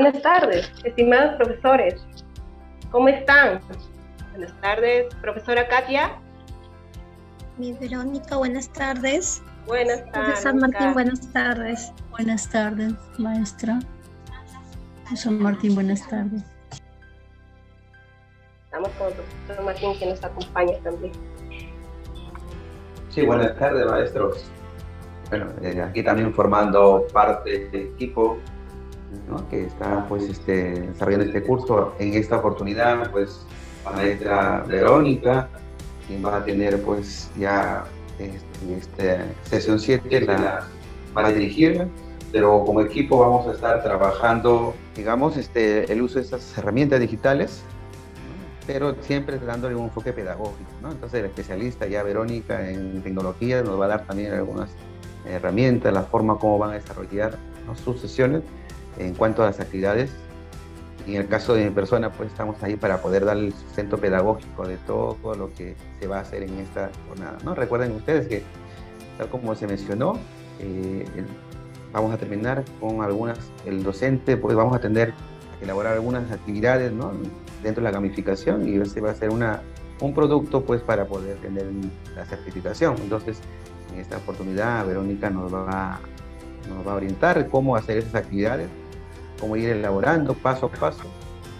buenas tardes, estimados profesores. ¿Cómo están? Buenas tardes, profesora Katia. Mi Verónica, buenas tardes. Buenas tardes. Profesor Martín, buenas tardes. Buenas tardes, maestra. Profesor Martín, buenas tardes. Estamos con el profesor Martín, que nos acompaña también. Sí, buenas tardes, maestros. Bueno, aquí también formando parte del equipo, ¿no?, que está pues desarrollando este curso. En esta oportunidad, pues, la maestra Verónica, quien va a tener pues ya sesión 7, la va a dirigir, pero como equipo vamos a estar trabajando, digamos, el uso de estas herramientas digitales, pero siempre dándole un enfoque pedagógico, ¿no? Entonces el especialista ya Verónica en tecnología nos va a dar también algunas herramientas, la forma como van a desarrollar, ¿no?, sus sesiones en cuanto a las actividades. Y en el caso de mi persona, pues estamos ahí para poder dar el sustento pedagógico de todo lo que se va a hacer en esta jornada, ¿no? Recuerden ustedes que, tal como se mencionó, vamos a terminar con el docente, pues vamos a tener que elaborar algunas actividades, ¿no?, dentro de la gamificación, y ese va a ser un producto pues para poder tener la certificación. Entonces, en esta oportunidad, Verónica nos va a orientar cómo hacer esas actividades, cómo ir elaborando paso a paso,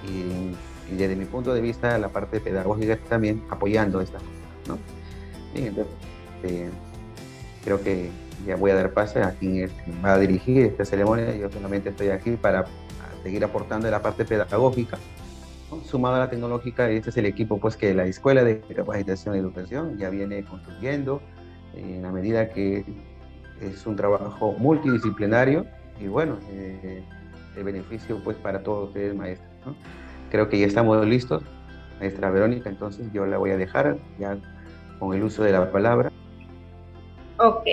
y desde mi punto de vista, la parte pedagógica también apoyando esta, ¿no? Bien, entonces, creo que ya voy a dar paso a quien va a dirigir esta ceremonia. Yo solamente estoy aquí para seguir aportando la parte pedagógica, ¿no?, sumado a la tecnológica. Este es el equipo pues que la Escuela de Capacitación y Educación ya viene construyendo, en la medida que es un trabajo multidisciplinario, y bueno, el beneficio pues para todos ustedes, maestros, ¿no? Creo que ya estamos listos, maestra Verónica, entonces yo la voy a dejar ya con el uso de la palabra. Ok,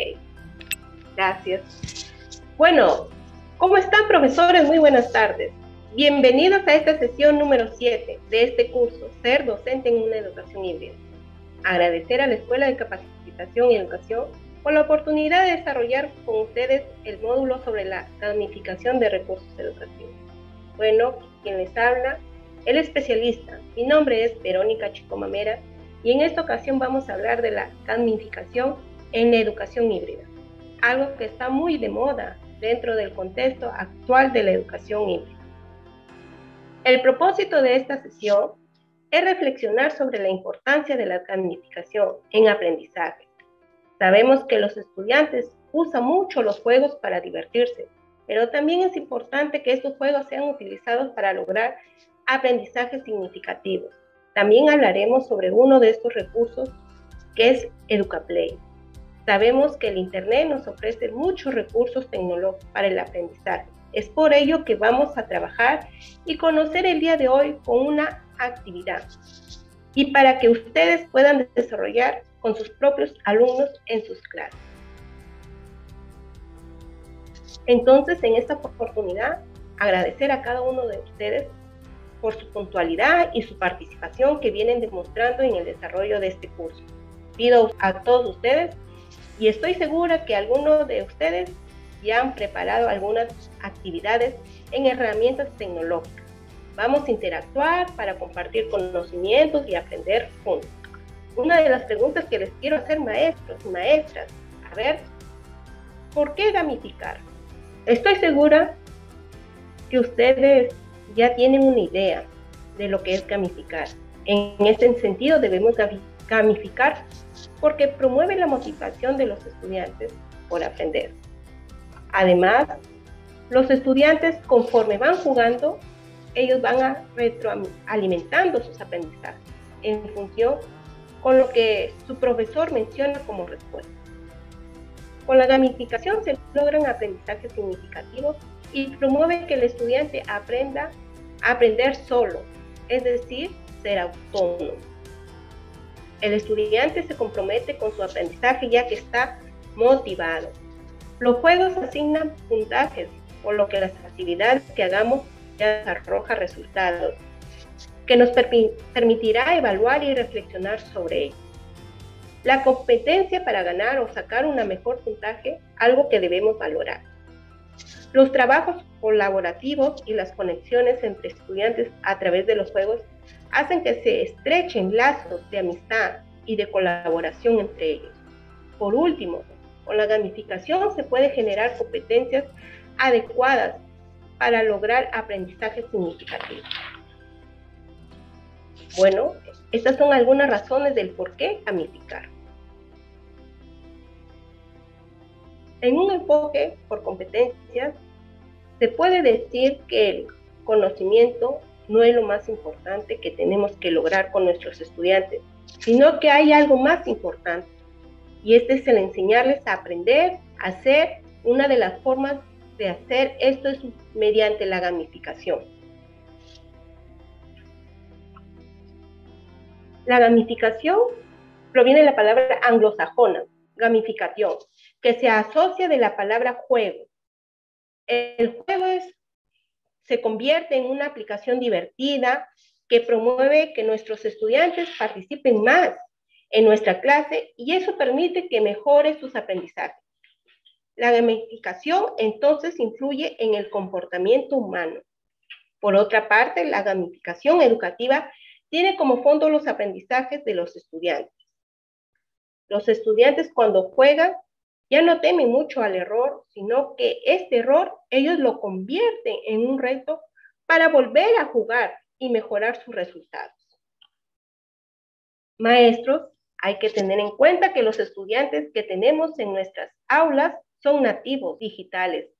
gracias. Bueno, ¿cómo están, profesores? Muy buenas tardes. Bienvenidos a esta sesión número 7 de este curso, Ser Docente en una Educación Híbrida. Agradecer a la Escuela de Capacitación y Educación por la oportunidad de desarrollar con ustedes el módulo sobre la gamificación de recursos educativos. Bueno, quien les habla, el especialista. Mi nombre es Verónica Chicomamera, y en esta ocasión vamos a hablar de la gamificación en la educación híbrida, algo que está muy de moda dentro del contexto actual de la educación híbrida. El propósito de esta sesión es reflexionar sobre la importancia de la gamificación en aprendizaje. Sabemos que los estudiantes usan mucho los juegos para divertirse, pero también es importante que estos juegos sean utilizados para lograr aprendizajes significativos. También hablaremos sobre uno de estos recursos, que es EducaPlay. Sabemos que el Internet nos ofrece muchos recursos tecnológicos para el aprendizaje. Es por ello que vamos a trabajar y conocer el día de hoy con una actividad, y para que ustedes puedan desarrollar con sus propios alumnos en sus clases. Entonces, en esta oportunidad, agradecer a cada uno de ustedes por su puntualidad y su participación que vienen demostrando en el desarrollo de este curso. Pido a todos ustedes, y estoy segura que algunos de ustedes ya han preparado algunas actividades en herramientas tecnológicas. Vamos a interactuar para compartir conocimientos y aprender juntos. Una de las preguntas que les quiero hacer, maestros y maestras, a ver, ¿por qué gamificar? Estoy segura que ustedes ya tienen una idea de lo que es gamificar. En ese sentido, debemos gamificar porque promueve la motivación de los estudiantes por aprender. Además, los estudiantes, conforme van jugando, ellos van retroalimentando sus aprendizajes en función con lo que su profesor menciona como respuesta. Con la gamificación se logran aprendizajes significativos y promueve que el estudiante aprenda a aprender solo, es decir, ser autónomo. El estudiante se compromete con su aprendizaje ya que está motivado. Los juegos asignan puntajes, por lo que las actividades que hagamos ya arrojan resultados, que nos permitirá evaluar y reflexionar sobre ello. La competencia para ganar o sacar un mejor puntaje, algo que debemos valorar. Los trabajos colaborativos y las conexiones entre estudiantes a través de los juegos hacen que se estrechen lazos de amistad y de colaboración entre ellos. Por último, con la gamificación se puede generar competencias adecuadas para lograr aprendizaje significativo. Bueno, estas son algunas razones del por qué gamificar. En un enfoque por competencias, se puede decir que el conocimiento no es lo más importante que tenemos que lograr con nuestros estudiantes, sino que hay algo más importante, y este es el enseñarles a aprender, a hacer. Una de las formas de hacer esto es mediante la gamificación. La gamificación proviene de la palabra anglosajona, gamificación, que se asocia de la palabra juego. El juego se convierte en una aplicación divertida que promueve que nuestros estudiantes participen más en nuestra clase y eso permite que mejore sus aprendizajes. La gamificación entonces influye en el comportamiento humano. Por otra parte, la gamificación educativa tiene como fondo los aprendizajes de los estudiantes. Los estudiantes cuando juegan ya no temen mucho al error, sino que este error ellos lo convierten en un reto para volver a jugar y mejorar sus resultados. Maestros, hay que tener en cuenta que los estudiantes que tenemos en nuestras aulas son nativos digitales.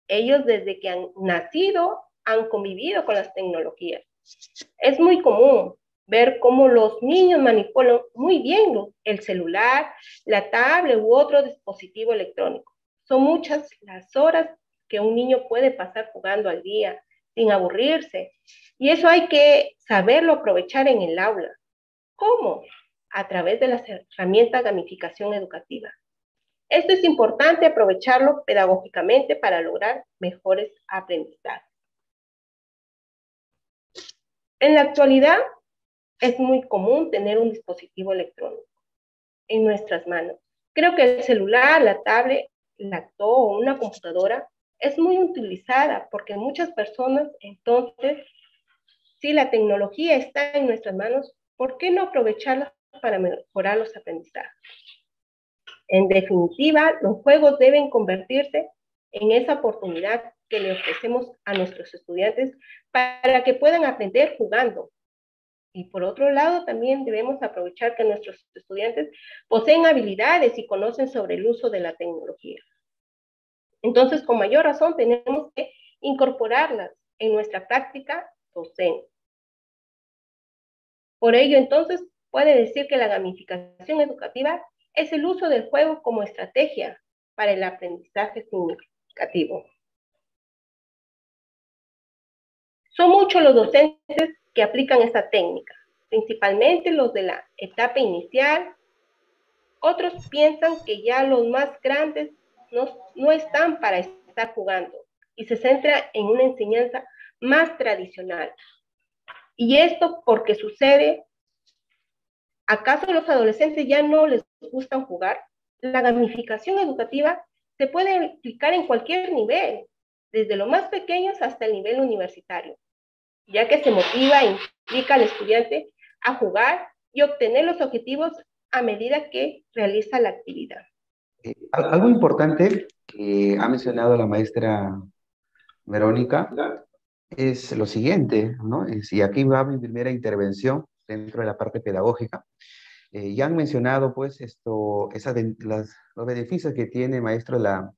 Ellos desde que han nacido han convivido con las tecnologías. Es muy común ver cómo los niños manipulan muy bien el celular, la tablet u otro dispositivo electrónico. Son muchas las horas que un niño puede pasar jugando al día sin aburrirse. Y eso hay que saberlo aprovechar en el aula. ¿Cómo? A través de las herramientas de gamificación educativa. Esto es importante aprovecharlo pedagógicamente para lograr mejores aprendizajes. En la actualidad, es muy común tener un dispositivo electrónico en nuestras manos. Creo que el celular, la tablet, la laptop o una computadora es muy utilizada porque muchas personas, entonces, si la tecnología está en nuestras manos, ¿por qué no aprovecharla para mejorar los aprendizajes? En definitiva, los juegos deben convertirse en esa oportunidad que le ofrecemos a nuestros estudiantes para que puedan aprender jugando. Y por otro lado, también debemos aprovechar que nuestros estudiantes poseen habilidades y conocen sobre el uso de la tecnología. Entonces, con mayor razón, tenemos que incorporarlas en nuestra práctica docente. Por ello, entonces, puede decir que la gamificación educativa es el uso del juego como estrategia para el aprendizaje significativo. Son muchos los docentes que aplican esta técnica, principalmente los de la etapa inicial. Otros piensan que ya los más grandes no están para estar jugando y se centra en una enseñanza más tradicional. Y esto porque sucede, ¿acaso los adolescentes ya no les gustan jugar? La gamificación educativa se puede aplicar en cualquier nivel, desde los más pequeños hasta el nivel universitario, ya que se motiva e implica al estudiante a jugar y obtener los objetivos a medida que realiza la actividad. Algo importante que ha mencionado la maestra Verónica es lo siguiente, ¿no? Y aquí va mi primera intervención dentro de la parte pedagógica. Ya han mencionado, pues, los beneficios que tiene, maestro, la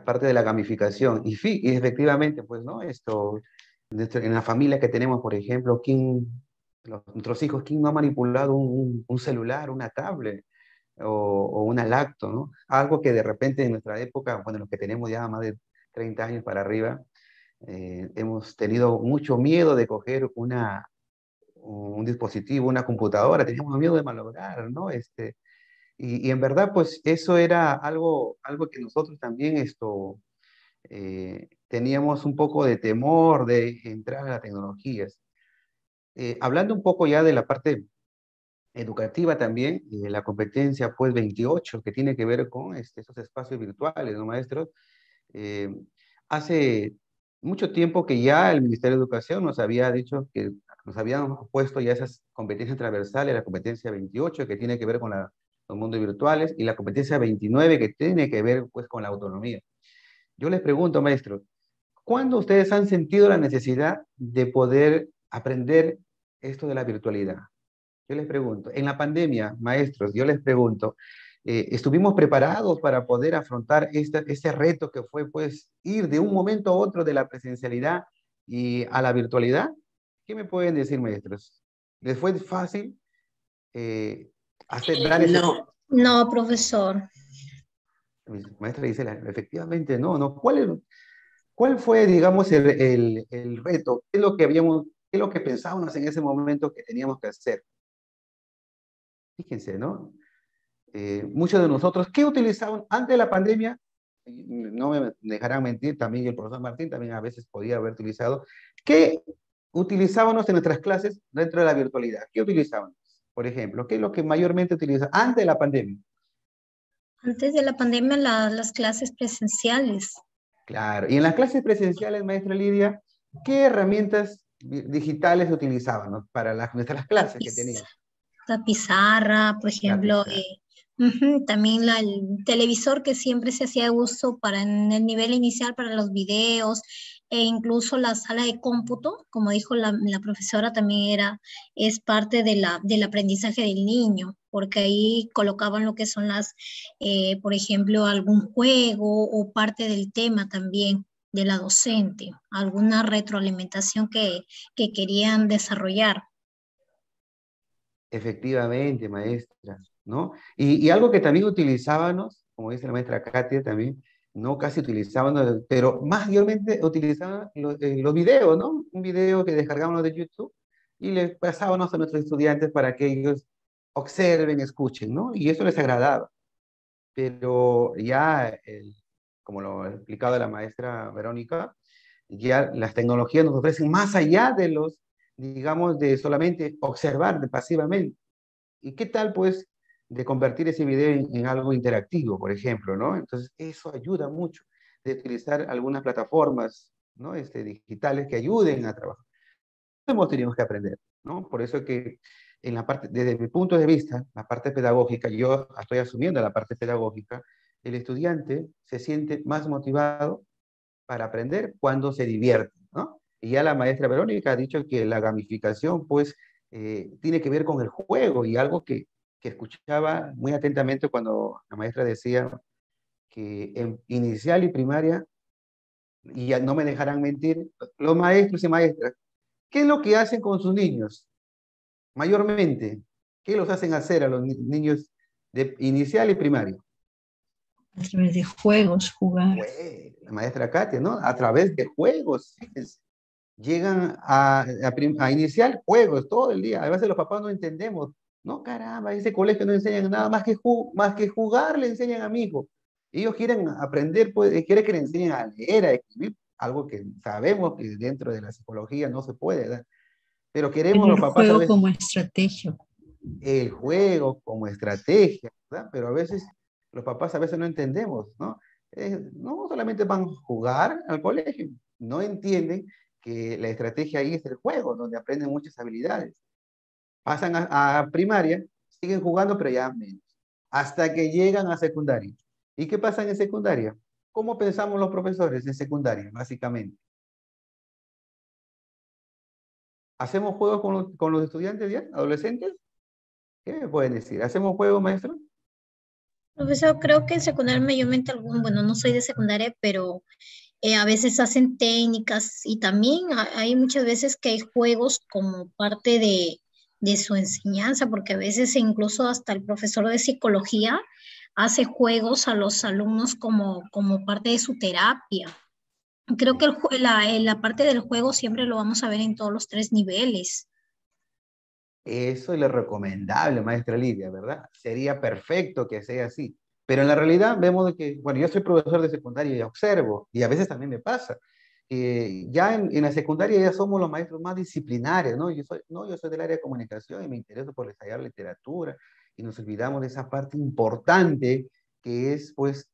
parte de la gamificación. Y efectivamente, pues, ¿no? En la familia que tenemos, por ejemplo, nuestros hijos, ¿quién no ha manipulado un celular, una tablet o una laptop, ¿no? Algo que de repente en nuestra época, bueno, los que tenemos ya más de 30 años para arriba, hemos tenido mucho miedo de coger un dispositivo, una computadora, teníamos miedo de malograr, ¿no? Y en verdad, pues eso era algo que nosotros también teníamos un poco de temor de entrar a las tecnologías. Hablando un poco ya de la parte educativa también, la competencia pues 28, que tiene que ver con esos espacios virtuales, ¿no, maestros? Hace mucho tiempo que ya el Ministerio de Educación nos había dicho que nos habían puesto ya esas competencias transversales, la competencia 28 que tiene que ver con los mundos virtuales y la competencia 29 que tiene que ver pues con la autonomía. Yo les pregunto, maestro, ¿cuándo ustedes han sentido la necesidad de poder aprender esto de la virtualidad? Yo les pregunto, en la pandemia, maestros, yo les pregunto, ¿estuvimos preparados para poder afrontar este reto que fue, pues, ir de un momento a otro de la presencialidad y a la virtualidad? ¿Qué me pueden decir, maestros? ¿Les fue fácil dar ese... No, no, profesor. Maestra Gisela, efectivamente, no, no. ¿Cuál fue, digamos, el reto? ¿Qué es lo que qué es lo que pensábamos en ese momento que teníamos que hacer? Fíjense, ¿no? Muchos de nosotros, ¿qué utilizaban antes de la pandemia? No me dejarán mentir, también el profesor Martín también a veces podía haber utilizado. ¿Qué utilizábamos en nuestras clases dentro de la virtualidad? ¿Qué utilizábamos? Por ejemplo, ¿qué es lo que mayormente utilizaban antes de la pandemia? Antes de la pandemia, las clases presenciales. Claro, y en las clases presenciales, maestra Lidia, ¿qué herramientas digitales utilizaban, ¿no? Para nuestras clases que teníamos? La pizarra, por ejemplo, también el televisor que siempre se hacía uso para en el nivel inicial para los videos, e incluso la sala de cómputo, como dijo la profesora, también es parte del aprendizaje del niño, porque ahí colocaban lo que son por ejemplo, algún juego o parte del tema también de la docente, alguna retroalimentación que querían desarrollar. Efectivamente, maestra, ¿no? Y algo que también utilizábamos, como dice la maestra Katia también, no casi utilizábamos, pero mayormente utilizaban los videos, ¿no? Un video que descargábamos de YouTube y les pasábamos a nuestros estudiantes para que ellos observen, escuchen, ¿no? Y eso les agradaba. Pero ya, como lo ha explicado la maestra Verónica, ya las tecnologías nos ofrecen más allá de digamos, de solamente observar pasivamente. ¿Y qué tal, pues, de convertir ese video en algo interactivo, por ejemplo, ¿no? Entonces, eso ayuda mucho, de utilizar algunas plataformas, ¿no? Digitales que ayuden a trabajar. Hemos tenido que aprender, ¿no? Por eso que en la parte, desde mi punto de vista, la parte pedagógica, yo estoy asumiendo la parte pedagógica, el estudiante se siente más motivado para aprender cuando se divierte, ¿no? Y ya la maestra Verónica ha dicho que la gamificación, pues, tiene que ver con el juego y algo que escuchaba muy atentamente cuando la maestra decía que en inicial y primaria, y ya no me dejarán mentir, los maestros y maestras, ¿qué es lo que hacen con sus niños? Mayormente, ¿qué los hacen hacer a los niños de inicial y primaria? A través de juegos, jugar. La maestra Katia, ¿no? A través de juegos, fíjense. Llegan a iniciar juegos todo el día. A veces los papás no entendemos. No, caramba, ese colegio no enseñan nada más que jugar, le enseñan a mi hijo. Ellos quieren aprender, pues, quieren que le enseñen a leer, a escribir, algo que sabemos que dentro de la psicología no se puede, ¿verdad? Pero queremos los papás el juego a veces, como estrategia. el juego como estrategia, ¿verdad? Pero a veces los papás a veces no entendemos, ¿no? No solamente van a jugar al colegio, no entienden que la estrategia ahí es el juego, donde aprenden muchas habilidades. Pasan a primaria, siguen jugando, pero ya menos, hasta que llegan a secundaria. ¿Y qué pasa en secundaria? ¿Cómo pensamos los profesores en secundaria, básicamente? ¿Hacemos juegos con los estudiantes ya, adolescentes? ¿Qué me pueden decir? ¿Hacemos juegos, maestro? Profesor, creo que en secundaria mayormente bueno, no soy de secundaria, pero a veces hacen técnicas y también hay muchas veces que hay juegos como parte de su enseñanza, porque a veces incluso hasta el profesor de psicología hace juegos a los alumnos como parte de su terapia. Creo que la parte del juego siempre lo vamos a ver en todos los 3 niveles. Eso es lo recomendable, maestra Lidia, ¿verdad? Sería perfecto que sea así. Pero en la realidad vemos que, bueno, yo soy profesor de secundaria y observo, y a veces también me pasa, ya en la secundaria ya somos los maestros más disciplinarios, ¿no? Yo soy del área de comunicación y me intereso por ensayar literatura, y nos olvidamos de esa parte importante que es pues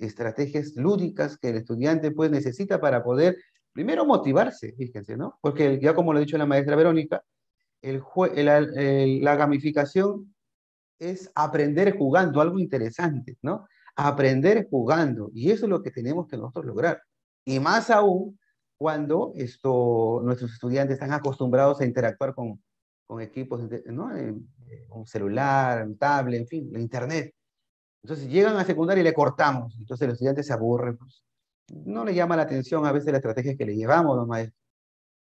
estrategias lúdicas que el estudiante pues necesita para poder primero motivarse, fíjense, ¿no? Porque ya como lo ha dicho la maestra Verónica, la gamificación es aprender jugando, algo interesante, ¿no? Aprender jugando, y eso es lo que tenemos que nosotros lograr. Y más aún cuando nuestros estudiantes están acostumbrados a interactuar con equipos, ¿no? Un celular, un tablet, en fin, la internet. Entonces llegan a secundaria y le cortamos, entonces el estudiante se aburre, pues, no le llama la atención a veces la estrategia que le llevamos los maestros.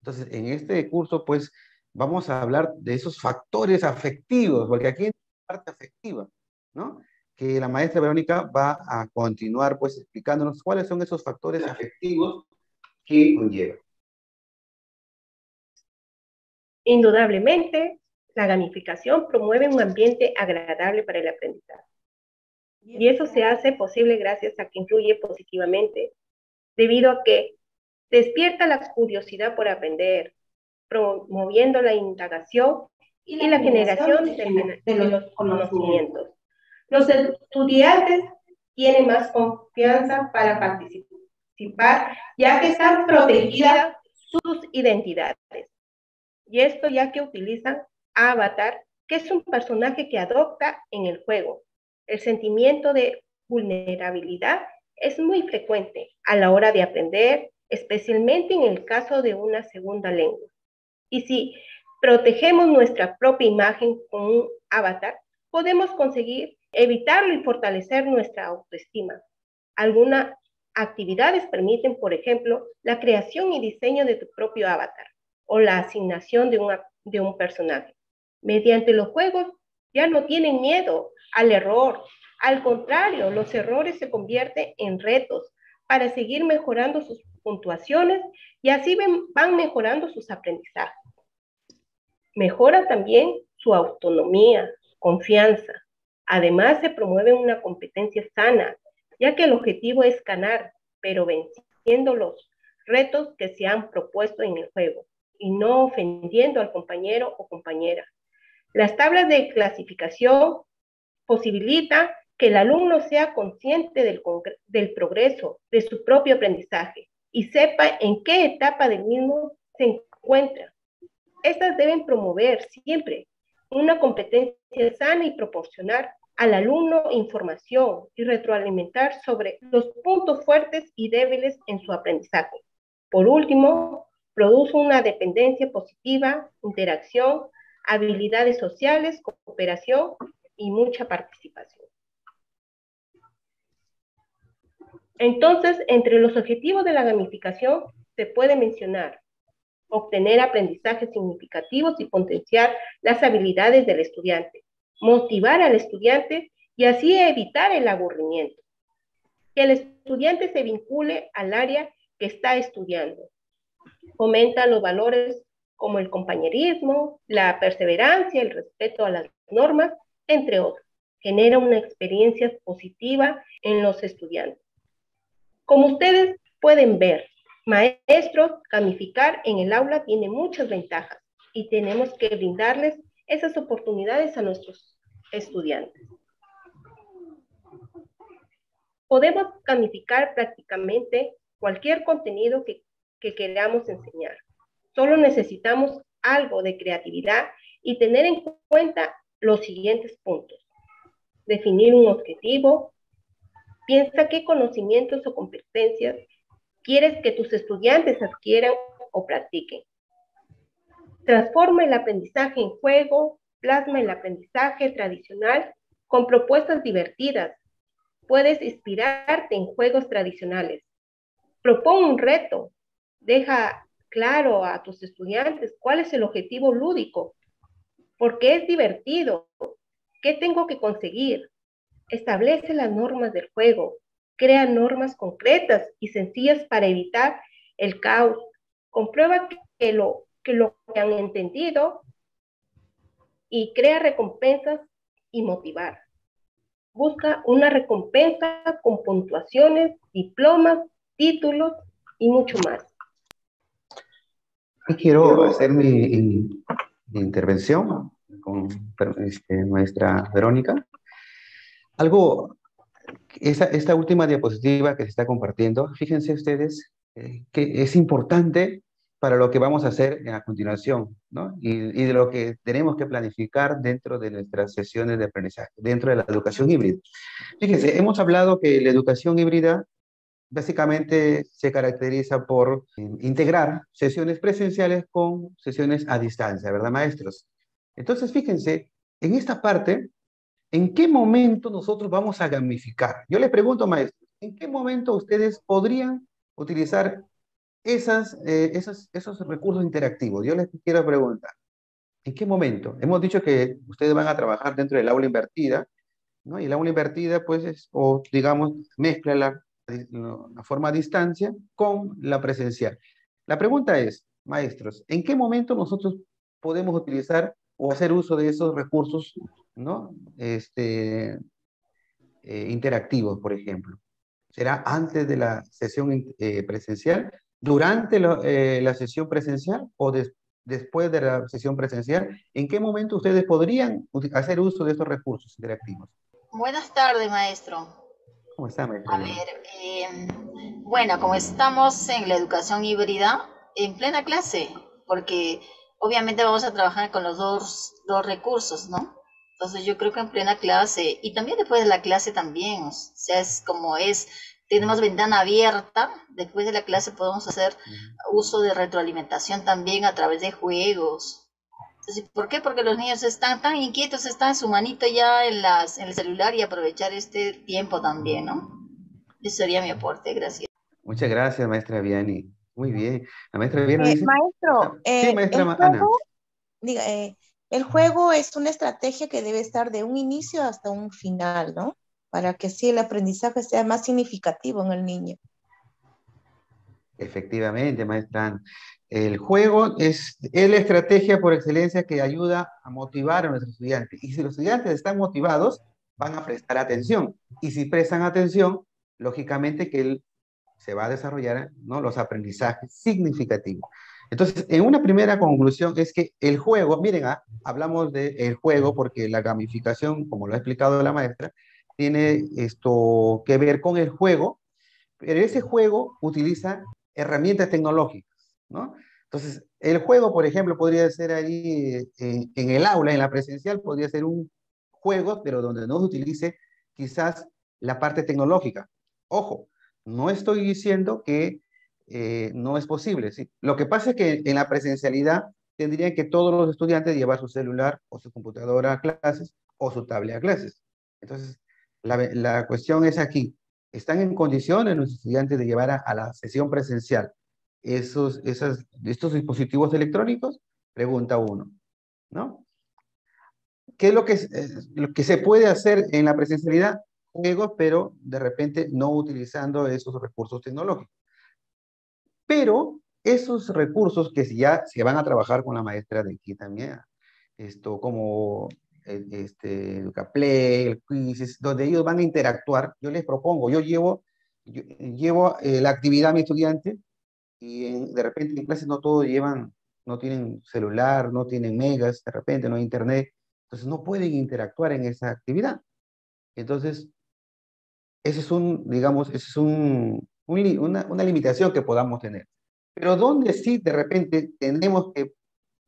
Entonces, en este curso, pues, vamos a hablar de esos factores afectivos, porque aquí hay una parte afectiva, ¿no? Que la maestra Verónica va a continuar, pues, explicándonos cuáles son esos factores afectivos que conlleva. Indudablemente, la gamificación promueve un ambiente agradable para el aprendizaje. Y eso se hace posible gracias a que influye positivamente, debido a que despierta la curiosidad por aprender, promoviendo la indagación y la generación de los conocimientos. Los estudiantes tienen más confianza para participar, ya que están protegidas sus identidades. Y esto ya que utilizan Avatar, que es un personaje que adopta en el juego. El sentimiento de vulnerabilidad es muy frecuente a la hora de aprender, especialmente en el caso de una segunda lengua. Y si protegemos nuestra propia imagen con un avatar, podemos conseguir evitarlo y fortalecer nuestra autoestima. Algunas actividades permiten, por ejemplo, la creación y diseño de tu propio avatar o la asignación de un personaje. Mediante los juegos ya no tienen miedo al error. Al contrario, los errores se convierten en retos para seguir mejorando sus puntuaciones y así van mejorando sus aprendizajes. Mejora también su autonomía, confianza. Además, se promueve una competencia sana, ya que el objetivo es ganar, pero venciendo los retos que se han propuesto en el juego y no ofendiendo al compañero o compañera. Las tablas de clasificación posibilitan que el alumno sea consciente del progreso de su propio aprendizaje y sepa en qué etapa del mismo se encuentra. Estas deben promover siempre una competencia sana y proporcionar al alumno información y retroalimentar sobre los puntos fuertes y débiles en su aprendizaje. Por último, produce una dependencia positiva, interacción, habilidades sociales, cooperación y mucha participación. Entonces, entre los objetivos de la gamificación se puede mencionar obtener aprendizajes significativos y potenciar las habilidades del estudiante, motivar al estudiante y así evitar el aburrimiento. Que el estudiante se vincule al área que está estudiando. Fomenta los valores como el compañerismo, la perseverancia, el respeto a las normas, entre otros. Genera una experiencia positiva en los estudiantes. Como ustedes pueden ver, maestros, gamificar en el aula tiene muchas ventajas y tenemos que brindarles esas oportunidades a nuestros estudiantes. Podemos gamificar prácticamente cualquier contenido que queramos enseñar. Solo necesitamos algo de creatividad y tener en cuenta los siguientes puntos. Definir un objetivo. Piensa qué conocimientos o competencias quieres que tus estudiantes adquieran o practiquen. Transforma el aprendizaje en juego, plasma el aprendizaje tradicional con propuestas divertidas. Puedes inspirarte en juegos tradicionales. Propón un reto. Deja claro a tus estudiantes cuál es el objetivo lúdico, por qué es divertido, qué tengo que conseguir. Establece las normas del juego. Crea normas concretas y sencillas para evitar el caos. Comprueba que lo que han entendido y crea recompensas y motivar. Busca una recompensa con puntuaciones, diplomas, títulos y mucho más. Quiero hacer mi intervención con maestra Verónica. Algo esta última diapositiva que se está compartiendo, fíjense ustedes que es importante para lo que vamos a hacer a continuación, ¿no? Y de lo que tenemos que planificar dentro de nuestras sesiones de aprendizaje, dentro de la educación híbrida. Fíjense, hemos hablado que la educación híbrida básicamente se caracteriza por integrar sesiones presenciales con sesiones a distancia, ¿verdad, maestros? Entonces, fíjense, en esta parte, ¿en qué momento nosotros vamos a gamificar? Yo les pregunto, maestros, ¿en qué momento ustedes podrían utilizar esos recursos interactivos? Yo les quiero preguntar, ¿en qué momento? Hemos dicho que ustedes van a trabajar dentro del aula invertida, ¿no? Y el aula invertida, pues, o digamos, mezcla la forma a distancia con la presencial. La pregunta es, maestros, ¿en qué momento nosotros podemos utilizar o hacer uso de esos recursos, ¿no? Interactivos, por ejemplo? ¿Será antes de la sesión presencial, durante la sesión presencial o después de la sesión presencial? ¿En qué momento ustedes podrían hacer uso de estos recursos interactivos? Buenas tardes, maestro. ¿Cómo está, maestro? A ver, bueno, como estamos en la educación híbrida, en plena clase, porque obviamente vamos a trabajar con los dos recursos, ¿no? Entonces yo creo que en plena clase, y también después de la clase también, o sea, es como es, tenemos ventana abierta, después de la clase podemos hacer uso de retroalimentación también a través de juegos. Entonces, ¿por qué? Porque los niños están tan inquietos, están en su manito ya en el celular y aprovechar este tiempo también, ¿no? Ese sería mi aporte, gracias. Muchas gracias, maestra Vianney. Muy bien. La maestra Vianney dice... Maestro, sí, maestra el Ana. juego, el juego es una estrategia que debe estar de un inicio hasta un final, ¿no? Para que así el aprendizaje sea más significativo en el niño. Efectivamente, maestra Ana. El juego es la estrategia por excelencia que ayuda a motivar a nuestros estudiantes. Y si los estudiantes están motivados, van a prestar atención. Y si prestan atención, lógicamente que se va a desarrollar, ¿no?, los aprendizajes significativos. Entonces, en una primera conclusión es que el juego, miren, hablamos del juego porque la gamificación, como lo ha explicado la maestra, tiene esto que ver con el juego, pero ese juego utiliza herramientas tecnológicas, ¿no? Entonces, el juego, por ejemplo, podría ser ahí en el aula, en la presencial, podría ser un juego, pero donde no se utilice quizás la parte tecnológica. Ojo, no estoy diciendo que no es posible, ¿sí? Lo que pasa es que en la presencialidad tendrían que todos los estudiantes llevar su celular o su computadora a clases o su tablet a clases. Entonces, la cuestión es aquí, ¿están en condiciones los estudiantes de llevar a la sesión presencial estos dispositivos electrónicos? Pregunta uno, ¿no? ¿Qué es lo que se puede hacer en la presencialidad? Juegos, pero de repente no utilizando esos recursos tecnológicos. Pero esos recursos que ya se van a trabajar con la maestra de aquí también, como Educaplay, el Quizzes, donde ellos van a interactuar, yo les propongo, yo llevo la actividad a mi estudiante y de repente en clases no todos no tienen celular, no tienen megas, de repente no hay internet, entonces no pueden interactuar en esa actividad. Entonces, ese es una limitación que podamos tener. Pero donde sí de repente tenemos que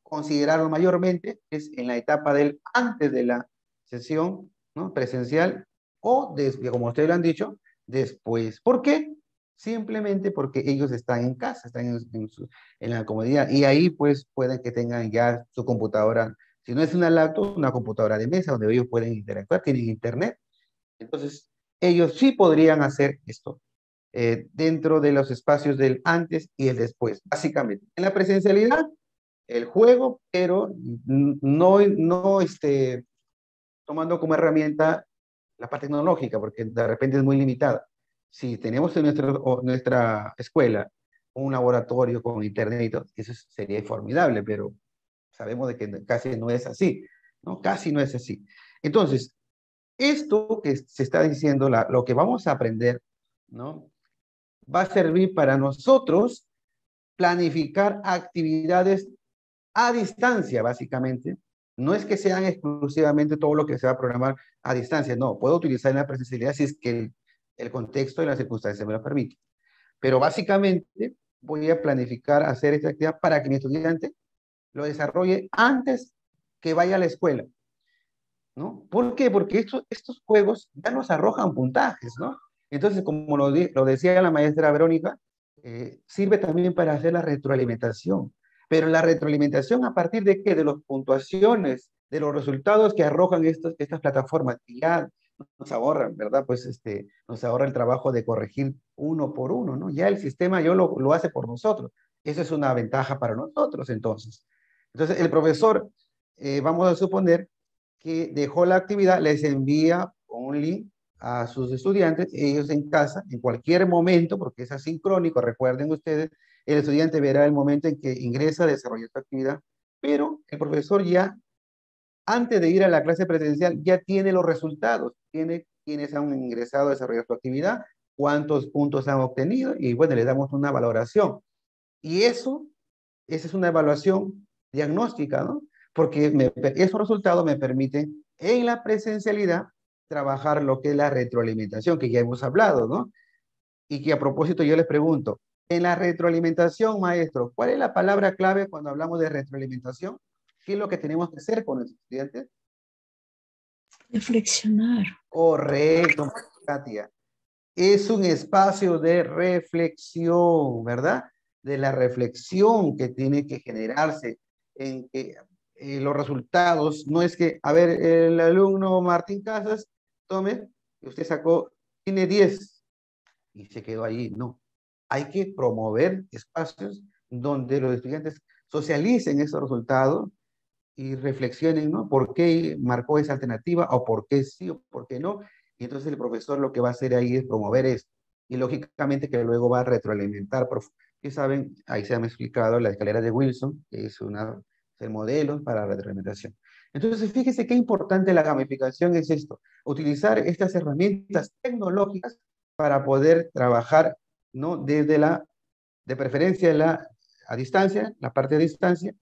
considerarlo mayormente es en la etapa del antes de la sesión, ¿no?, presencial o, como ustedes lo han dicho, después. ¿Por qué? Simplemente porque ellos están en casa, están en la comodidad y ahí pues pueden que tengan ya su computadora, si no es una laptop, una computadora de mesa donde ellos pueden interactuar, tienen internet. Entonces, ellos sí podrían hacer esto dentro de los espacios del antes y el después, básicamente. En la presencialidad, el juego, pero no tomando como herramienta la parte tecnológica, porque de repente es muy limitada. Si tenemos en nuestra escuela un laboratorio con internet y todo, eso sería formidable, pero sabemos de que casi no es así, ¿no? Casi no es así. Entonces, esto que se está diciendo, lo que vamos a aprender, ¿no?, va a servir para nosotros planificar actividades a distancia, básicamente. No es que sean exclusivamente todo lo que se va a programar a distancia, no, puedo utilizar en la presencialidad si es que el contexto y las circunstancias me lo permiten. Pero básicamente voy a planificar hacer esta actividad para que mi estudiante lo desarrolle antes que vaya a la escuela, ¿no? ¿Por qué? Porque estos juegos ya nos arrojan puntajes, ¿no? Entonces, como lo decía la maestra Verónica, sirve también para hacer la retroalimentación. Pero la retroalimentación, ¿a partir de qué? De las puntuaciones, de los resultados que arrojan estas plataformas, que ya nos ahorran, ¿verdad? Pues nos ahorra el trabajo de corregir uno por uno, ¿no? Ya el sistema lo hace por nosotros. Eso es una ventaja para nosotros, entonces. Entonces, el profesor, vamos a suponer que dejó la actividad, les envía un link a sus estudiantes, ellos en casa, en cualquier momento, porque es asincrónico, recuerden ustedes, el estudiante verá el momento en que ingresa a desarrollar su actividad, pero el profesor ya, antes de ir a la clase presencial, ya tiene los resultados, tiene quienes han ingresado a desarrollar su actividad, cuántos puntos han obtenido, y bueno, le damos una valoración. Y esa es una evaluación diagnóstica, ¿no? Porque esos resultados me permiten en la presencialidad trabajar lo que es la retroalimentación, que ya hemos hablado, ¿no? Y que a propósito yo les pregunto, en la retroalimentación, maestro, ¿cuál es la palabra clave cuando hablamos de retroalimentación? ¿Qué es lo que tenemos que hacer con los estudiantes? Reflexionar. Correcto, Katia. Es un espacio de reflexión, ¿verdad? De la reflexión que tiene que generarse en que los resultados, no es que, a ver, el alumno Martín Casas, tome, usted tiene 10 y se quedó ahí, no. Hay que promover espacios donde los estudiantes socialicen esos resultados y reflexionen, ¿no? ¿Por qué marcó esa alternativa? ¿O por qué sí o por qué no? Y entonces el profesor lo que va a hacer ahí es promover esto. Y lógicamente que luego va a retroalimentar. Que saben, ahí se han explicado la escalera de Wilson, que es el modelo para la retroalimentación. Entonces, fíjese qué importante la gamificación es esto. Utilizar estas herramientas tecnológicas para poder trabajar, ¿no? De preferencia a distancia, la parte de distancia,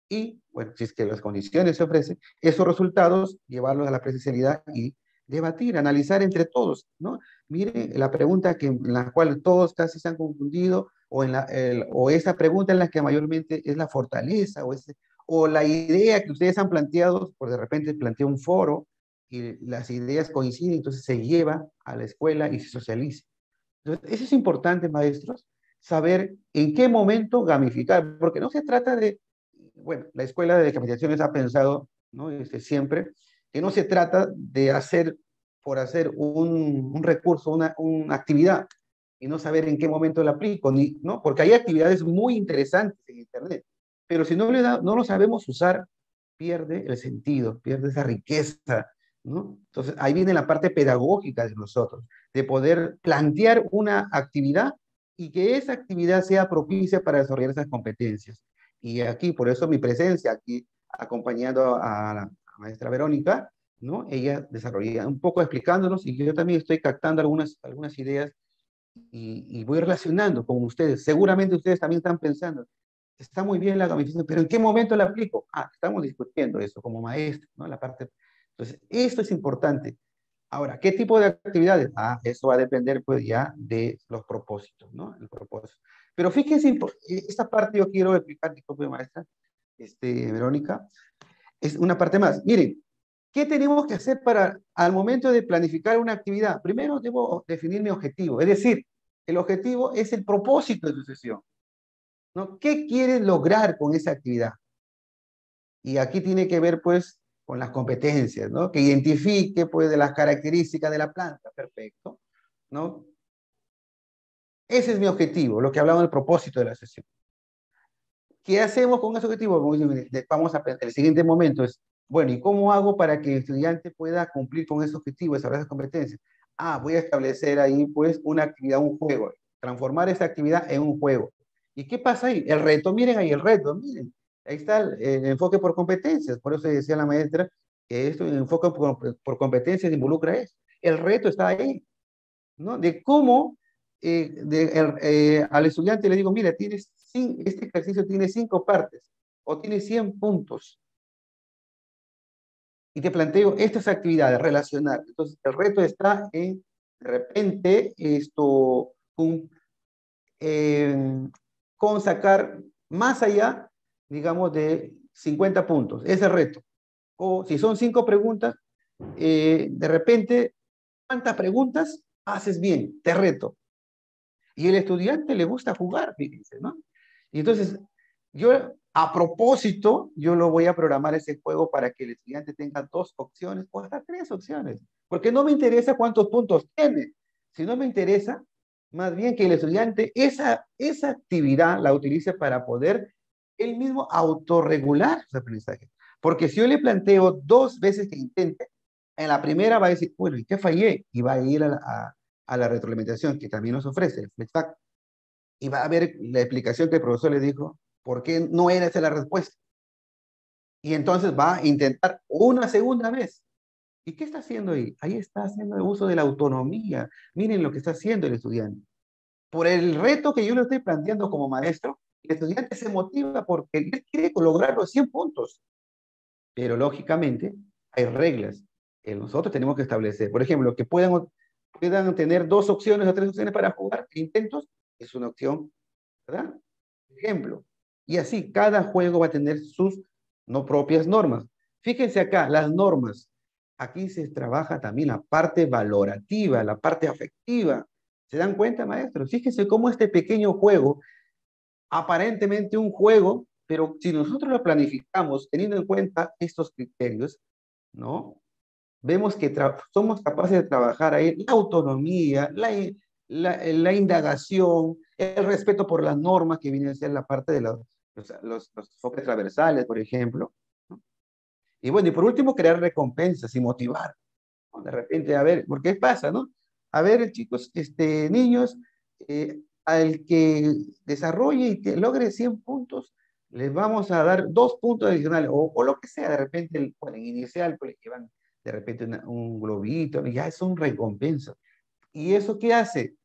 y, bueno, si es que las condiciones se ofrecen, esos resultados, llevarlos a la presencialidad y debatir, analizar entre todos, ¿no? Mire, la pregunta en la cual todos casi se han confundido, o esa pregunta en la que mayormente es la fortaleza, o la idea que ustedes han planteado, por de repente plantea un foro, y las ideas coinciden, entonces se lleva a la escuela y se socializa. Entonces, eso es importante, maestros, saber en qué momento gamificar, porque no se trata de, bueno, la Escuela de Capacitaciones ha pensado, ¿no? Siempre, que no se trata de hacer por hacer un recurso, una actividad, y no saber en qué momento la aplico, ¿no? Porque hay actividades muy interesantes en Internet, pero si no lo sabemos usar, pierde el sentido, pierde esa riqueza, ¿no? Entonces, ahí viene la parte pedagógica de nosotros, de poder plantear una actividad y que esa actividad sea propicia para desarrollar esas competencias. Y aquí, por eso mi presencia aquí, acompañando a la maestra Verónica, ¿no? Ella desarrolla un poco explicándonos y yo también estoy captando algunas ideas y voy relacionando con ustedes. Seguramente ustedes también están pensando, está muy bien la gamificación, pero ¿en qué momento la aplico? Estamos discutiendo eso como maestro, ¿no? La parte. Entonces, esto es importante. Ahora, ¿qué tipo de actividades? Eso va a depender pues ya de los propósitos, ¿no? El propósito. Pero fíjense, esta parte yo quiero explicar, disculpe maestra, Verónica, es una parte más. Miren, ¿qué tenemos que hacer al momento de planificar una actividad? Primero debo definir mi objetivo, es decir, el objetivo es el propósito de tu sesión, ¿no? ¿Qué quieres lograr con esa actividad? Y aquí tiene que ver, pues, con las competencias, ¿no? Que identifique, pues, de las características de la planta, perfecto, ¿no? Ese es mi objetivo, lo que hablamos del propósito de la sesión. ¿Qué hacemos con ese objetivo? El siguiente momento es, bueno, ¿y cómo hago para que el estudiante pueda cumplir con ese objetivo, desarrollar esas competencias? Voy a establecer ahí, pues, una actividad, un juego, transformar esa actividad en un juego. ¿Y qué pasa ahí? El reto, miren ahí el reto, miren. Ahí está el enfoque por competencias. Por eso decía la maestra que esto, el enfoque por competencias involucra eso. El reto está ahí, ¿no? De cómo al estudiante le digo, mira, este ejercicio tiene 5 partes o tiene 100 puntos. Y te planteo estas actividades, relacionar. Entonces, el reto está en de repente con sacar más allá, digamos, de 50 puntos, ese reto. O si son 5 preguntas, de repente, ¿cuántas preguntas haces bien? Te reto. Y el estudiante le gusta jugar, fíjense, ¿no? Y entonces, yo, a propósito, yo lo voy a programar ese juego para que el estudiante tenga 2 opciones o hasta 3 opciones. Porque no me interesa cuántos puntos tiene, sino me interesa más bien que el estudiante esa actividad la utilice para poder él mismo autorregular su aprendizaje. Porque si yo le planteo 2 veces que intente, en la primera va a decir, bueno, ¿y qué fallé? Y va a ir a la retroalimentación que también nos ofrece el FlexFact. Y va a ver la explicación que el profesor le dijo, por qué no era esa la respuesta. Y entonces va a intentar una segunda vez. ¿Y qué está haciendo ahí? Ahí está haciendo el uso de la autonomía. Miren lo que está haciendo el estudiante. Por el reto que yo le estoy planteando como maestro, el estudiante se motiva porque él quiere lograr los 100 puntos. Pero lógicamente hay reglas que nosotros tenemos que establecer. Por ejemplo, que puedan tener 2 opciones o 3 opciones para jugar intentos, es una opción, ¿verdad? Ejemplo. Y así, cada juego va a tener sus no propias normas. Fíjense acá, las normas. Aquí se trabaja también la parte valorativa, la parte afectiva. ¿Se dan cuenta, maestros? Fíjense cómo este pequeño juego, aparentemente un juego, pero si nosotros lo planificamos teniendo en cuenta estos criterios, ¿no? Vemos que somos capaces de trabajar ahí la autonomía, la indagación, el respeto por las normas que vienen a ser la parte de los enfoques transversales, por ejemplo, ¿no? Y bueno, y por último, crear recompensas y motivar, ¿no? De repente, a ver, ¿por qué pasa, no? A ver, chicos, niños, al que desarrolle y que logre 100 puntos, les vamos a dar 2 puntos adicionales, o lo que sea, de repente, el inicial, pues le llevan de repente un globito, ya son recompensas. ¿Y eso qué hace?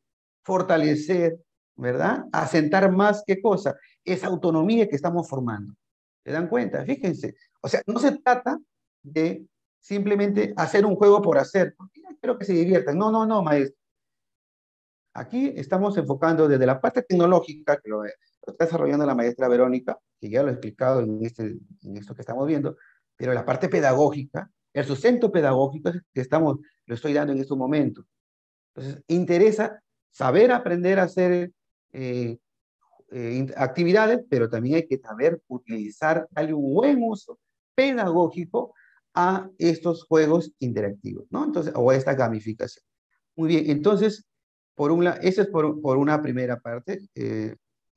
Fortalecer, ¿verdad? Asentar más, ¿qué cosa? Esa autonomía que estamos formando. ¿Se dan cuenta? Fíjense. O sea, no se trata de simplemente hacer un juego por hacer. Espero que se diviertan. No, no, no, maestro. Aquí estamos enfocando desde la parte tecnológica, que lo está desarrollando la maestra Verónica, que ya lo he explicado en esto que estamos viendo, pero la parte pedagógica, el sustento pedagógico que lo estoy dando en estos momentos. Entonces, interesa saber aprender a hacer actividades, pero también hay que saber utilizar, darle un buen uso pedagógico a estos juegos interactivos, ¿no? Entonces, o a esta gamificación. Muy bien, entonces, esa es por una primera parte,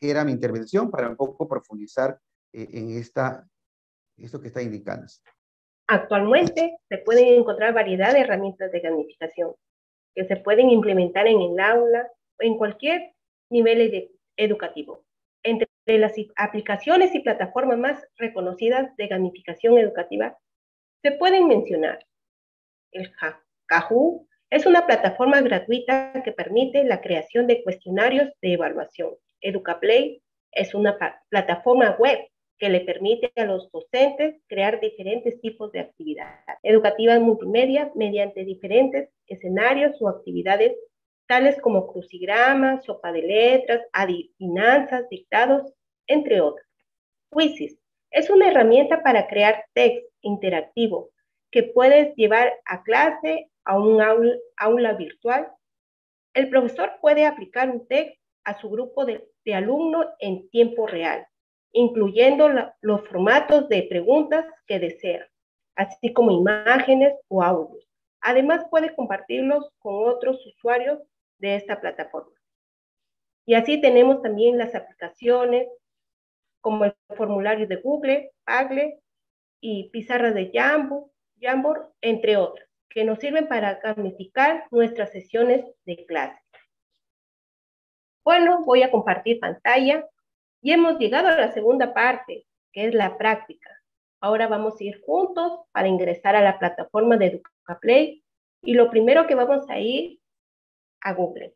era mi intervención para un poco profundizar en esto que está indicando. Actualmente se pueden encontrar variedad de herramientas de gamificación que se pueden implementar en el aula o en cualquier nivel educativo. Entre las aplicaciones y plataformas más reconocidas de gamificación educativa se pueden mencionar el Kahoot. Es una plataforma gratuita que permite la creación de cuestionarios de evaluación. EducaPlay es una plataforma web que le permite a los docentes crear diferentes tipos de actividades educativas multimedia mediante diferentes escenarios o actividades tales como crucigramas, sopa de letras, adivinanzas, dictados, entre otros. Quizzes es una herramienta para crear texto interactivo que puedes llevar a clase a un aula virtual. El profesor puede aplicar un texto a su grupo de alumnos en tiempo real, incluyendo los formatos de preguntas que desea, así como imágenes o audios. Además, puede compartirlos con otros usuarios de esta plataforma. Y así tenemos también las aplicaciones como el formulario de Google, Padlet y pizarra de Jamboard, entre otras, que nos sirven para gamificar nuestras sesiones de clase. Bueno, voy a compartir pantalla y hemos llegado a la segunda parte, que es la práctica. Ahora vamos a ir juntos para ingresar a la plataforma de EducaPlay y lo primero que vamos a ir a Google.